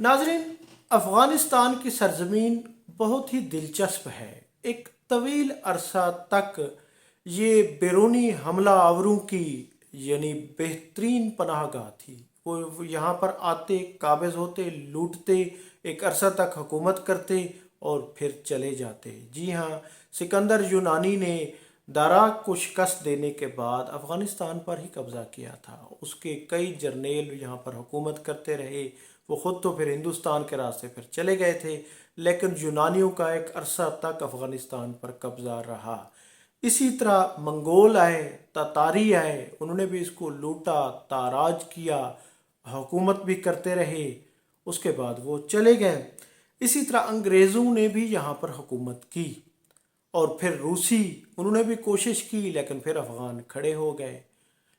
नाजरीन, अफ़गानिस्तान की सरजमीन बहुत ही दिलचस्प है। एक तवील अरसा तक ये बैरूनी हमला आवरों की यानी बेहतरीन पनाहगाह थी। वो यहाँ पर आते, काबिज़ होते, लूटते, एक अरसा तक हुकूमत करते और फिर चले जाते। जी हाँ, सिकंदर यूनानी ने दाराक को शिकस्त देने के बाद अफ़गानिस्तान पर ही कब्ज़ा किया था। उसके कई जर्नेल यहाँ पर हुकूमत करते रहे। वो ख़ुद तो फिर हिंदुस्तान के रास्ते फिर चले गए थे, लेकिन यूनानियों का एक अरसा तक अफ़गानिस्तान पर कब्ज़ा रहा। इसी तरह मंगोल आए, तातारी आए, उन्होंने भी इसको लूटा, ताराज किया, हुकूमत भी करते रहे। उसके बाद वो चले गए। इसी तरह अंग्रेज़ों ने भी यहाँ पर हुकूमत की और फिर रूसी, उन्होंने भी कोशिश की, लेकिन फिर अफ़गान खड़े हो गए।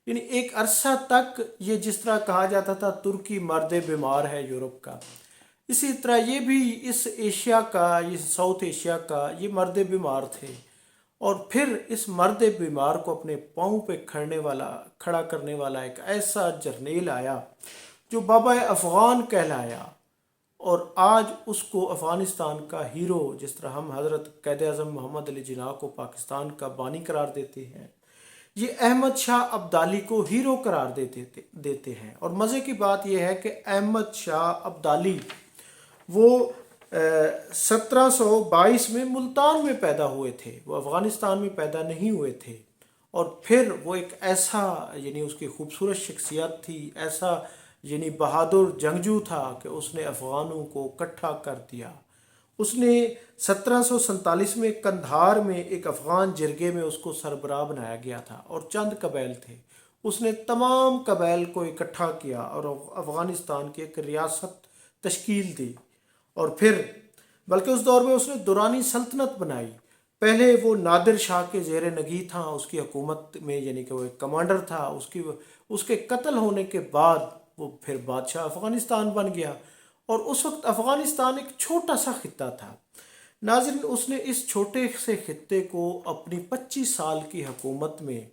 यानी एक अरसा तक ये जिस तरह कहा जाता था तुर्की मर्द बीमार है यूरोप का, इसी तरह ये भी इस एशिया का, इस साउथ एशिया का ये मर्द बीमार थे। और फिर इस मर्द बीमार को अपने पाँव पे खड़ा करने वाला एक ऐसा जर्नेल आया जो बाबा अफ़गान कहलाया। और आज उसको अफ़गानिस्तान का हीरो, जिस तरह हम हज़रत क़ायद आज़म मोहम्मद अली जिन्ना को पाकिस्तान का बानी करार देते हैं, ये अहमद शाह अब्दाली को हीरो करार देते हैं। और मज़े की बात यह है कि अहमद शाह अब्दाली वो 1722 में मुल्तान में पैदा हुए थे, वो अफ़गानिस्तान में पैदा नहीं हुए थे। और फिर वो एक ऐसा यानी उसकी खूबसूरत शख्सियत थी, ऐसा यानी बहादुर जंगजू था कि उसने अफ़गानों को इकट्ठा कर दिया। उसने 1747 में कंधार में एक अफ़गान जिरगे में उसको सरबराह बनाया गया था और चंद कबैल थे। उसने तमाम कबैल को इकट्ठा किया और अफ़गानिस्तान की एक रियासत तश्कील दी। और फिर बल्कि उस दौर में उसने दुरानी सल्तनत बनाई। पहले वो नादिर शाह के ज़ेर नगी था उसकी हुकूमत में, यानी कि वो एक कमांडर था। उसके कत्ल होने के बाद वो फिर बादशाह अफ़गानिस्तान बन गया। और उस वक्त अफ़गानिस्तान एक छोटा सा खित्ता था। नाज़रीन, उसने इस छोटे से खित्ते को अपनी 25 साल की हुकूमत में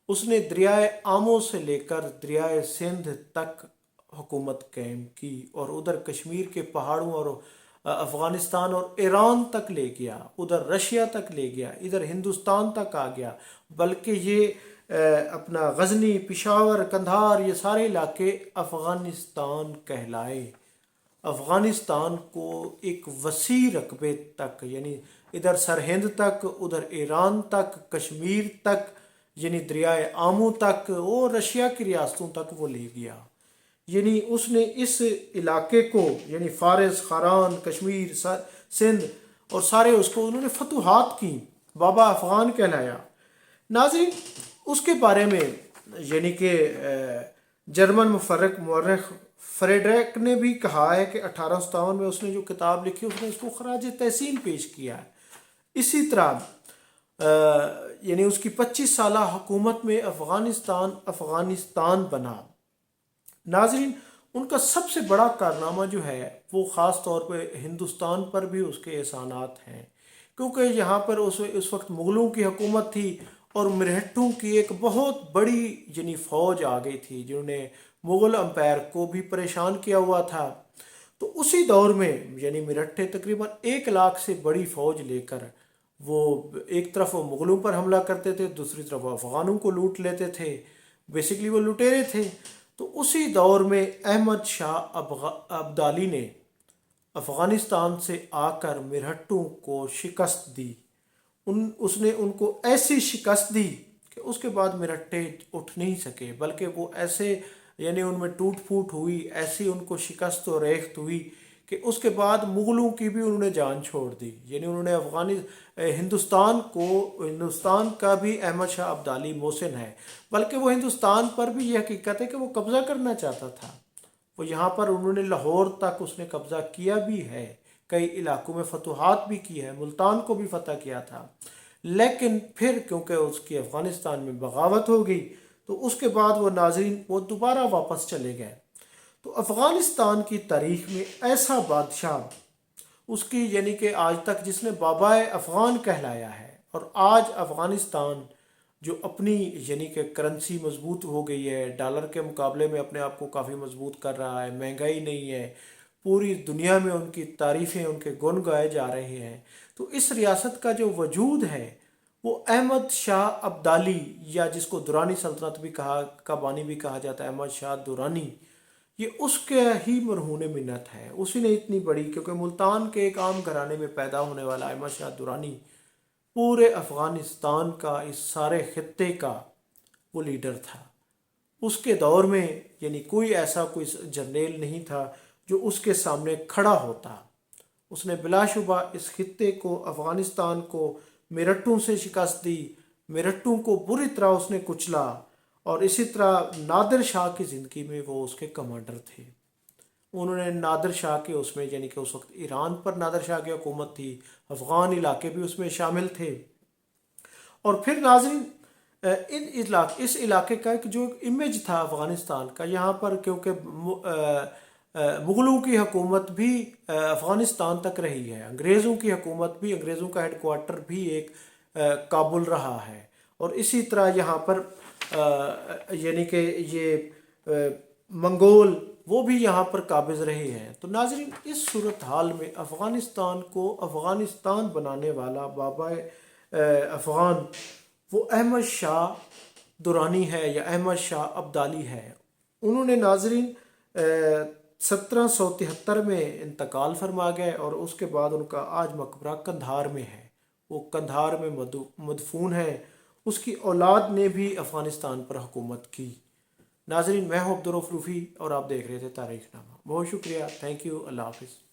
उसने दरियाए आमो से लेकर दरियाए सिंध तक हुकूमत कायम की और उधर कश्मीर के पहाड़ों और अफ़गानिस्तान और ईरान तक ले गया, उधर रशिया तक ले गया, इधर हिंदुस्तान तक आ गया। बल्कि ये अपना गजनी, पिशावर, कंधार, ये सारे इलाके अफ़गानिस्तान कहलाए। अफ़गानिस्तान को एक वसी रकबे तक, यानी इधर सरहिंद तक, उधर ईरान तक, कश्मीर तक, यानी दरियाए आमू तक और रशिया की रियासतों तक वो ले गया। यानी उसने इस इलाके को, यानी फारस, खारान, कश्मीर, सिंध और सारे उसको उन्होंने फतूहात की। बाबा अफ़गान कहलाया। नाज़रीन, उसके बारे में यानी कि जर्मन मुफ़र्रिख़ फ्रेडरिक ने भी कहा है कि 1857 में उसने जो किताब लिखी उसने इसको खराज तहसीन पेश किया है। इसी तरह यानी उसकी 25 साला हुकूमत में अफ़गानिस्तान बना। नाजरीन, उनका सबसे बड़ा कारनामा जो है वो ख़ास तौर पे हिंदुस्तान पर भी उसके एहसानात हैं, क्योंकि यहाँ पर उस वक्त मुग़लों की हुकूमत थी और मरहट्टों की एक बहुत बड़ी यानी फ़ौज आ गई थी जिन्होंने मुग़ल अम्पायर को भी परेशान किया हुआ था। तो उसी दौर में यानी मरहट्टे तकरीबन 1 लाख से बड़ी फ़ौज लेकर वो एक तरफ वो मुग़लों पर हमला करते थे, दूसरी तरफ वो अफ़गानों को लूट लेते थे। बेसिकली वो लुटेरे थे। तो उसी दौर में अहमद शाह अब्दाली ने अफ़गानिस्तान से आकर मरहट्टों को शिकस्त दी। उसने उनको ऐसी शिकस्त दी कि उसके बाद मरहट्टे उठ नहीं सके, बल्कि वो ऐसे यानी उनमें टूट फूट हुई, ऐसी उनको शिकस्त और रेख्त हुई कि उसके बाद मुग़लों की भी उन्होंने जान छोड़ दी। यानी उन्होंने हिंदुस्तान का भी अहमद शाह अब्दाली मोहसिन है, बल्कि वो हिंदुस्तान पर भी ये हकीकत है कि वो कब्ज़ा करना चाहता था। वो यहाँ पर उन्होंने लाहौर तक उसने कब्ज़ा किया भी है, कई इलाकों में फतूहात भी की है, मुल्तान को भी फ़तह किया था। लेकिन फिर क्योंकि उसकी अफ़गानिस्तान में बगावत हो गई तो उसके बाद वो नाज़रीन वो दोबारा वापस चले गए। तो अफ़गानिस्तान की तारीख़ में ऐसा बादशाह उसकी यानी कि आज तक जिसने बाबा अफ़गान कहलाया है। और आज अफ़गानिस्तान जो अपनी यानी कि करेंसी मजबूत हो गई है, डॉलर के मुकाबले में अपने आप को काफ़ी मजबूत कर रहा है, महंगाई नहीं है, पूरी दुनिया में उनकी तारीफ़ें, उनके गुण गाए जा रहे हैं। तो इस रियासत का जो वजूद है वो अहमद शाह अब्दाली, या जिसको दुरानी सल्तनत भी कहा, का बानी भी कहा जाता है, अहमद शाह दुरानी, ये उसके ही मरहून मिन्नत है। उसी ने इतनी बड़ी, क्योंकि मुल्तान के एक आम घराने में पैदा होने वाला अहमद शाह दुरानी पूरे अफ़गानिस्तान का, इस सारे खित्ते का वो लीडर था। उसके दौर में यानी कोई ऐसा कोई जर्नेल नहीं था जो उसके सामने खड़ा होता। उसने बिलाशुबा इस खित्ते को, अफ़गानिस्तान को मेरठों से शिकस्त दी, मेरठों को बुरी तरह उसने कुचला। और इसी तरह नादिर शाह की ज़िंदगी में वो उसके कमांडर थे। उन्होंने नादिर शाह के उसमें, यानी कि उस वक्त ईरान पर नादिर शाह की हुकूमत थी, अफ़गान इलाके भी उसमें शामिल थे। और फिर नाज़रीन, इस इलाके का एक जो इमेज था अफ़गानिस्तान का, यहाँ पर क्योंकि मुग़लों की हुकूमत भी अफ़गानिस्तान तक रही है, अंग्रेज़ों की हुकूमत भी, अंग्रेज़ों का हेड क्वार्टर भी एक काबुल रहा है। और इसी तरह यहाँ पर यानी कि ये मंगोल वो भी यहाँ पर काबिज़ रहे हैं। तो नाज़रीन, इस सूरत हाल में अफ़गानिस्तान को अफ़गानिस्तान बनाने वाला बाबा अफ़गान वो अहमद शाह दुरानी है या अहमद शाह अब्दाली है। उन्होंने नाज़रीन 1773 में इंतकाल फरमा गए और उसके बाद उनका आज मकबरा कंधार में है। वो कंधार में मदफून है। उसकी औलाद ने भी अफ़गानिस्तान पर हुकूमत की। नाज़रीन, मैं हूं अब्दुल रऊफ़ रूफ़ी और आप देख रहे थे तारीख़नामा। बहुत शुक्रिया। Thank you. अल्लाह हाफ़िज़।